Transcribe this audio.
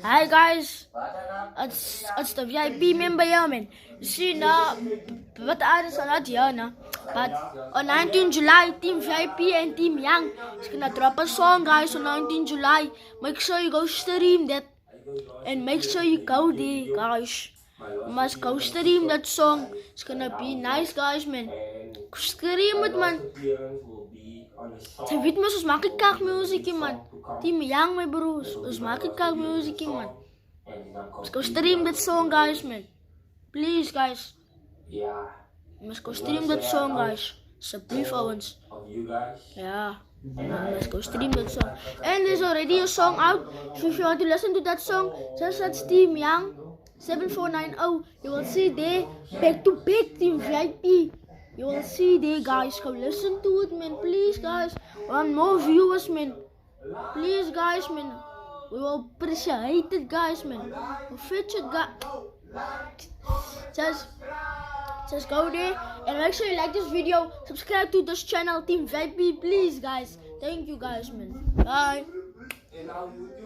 Hi guys, it's the VIP member here, man. You see now, what others are not here now. But on 19 July, Team VIP and Team Young is gonna drop a song, guys, on 19 July. Make sure you go stream that, and make sure you go there, guys. You must go stream that song. It's gonna be nice, guys, man. Stream it, man. Jy weet mos ons maak nie kak music, man. Team Young, my bros. Ons maak nie kak music, man. Let's go stream that song, guys, man. Please, guys. Let's go stream that song, guys. Alsjeblieft, ouwens. Yeah. Let's go stream that song. And there's already a song out. So if you want to listen to that song, just search Team Young 7490. You will see there, back to back Team VIP. You will see there, guys. Go listen to it, man. Please, guys. Want more viewers, man. Please, guys, man. We will appreciate it, guys, man. We'll fetch it, guys. Just go there and make sure you like this video. Subscribe to this channel, Team VIP, please, guys. Thank you, guys, man. Bye.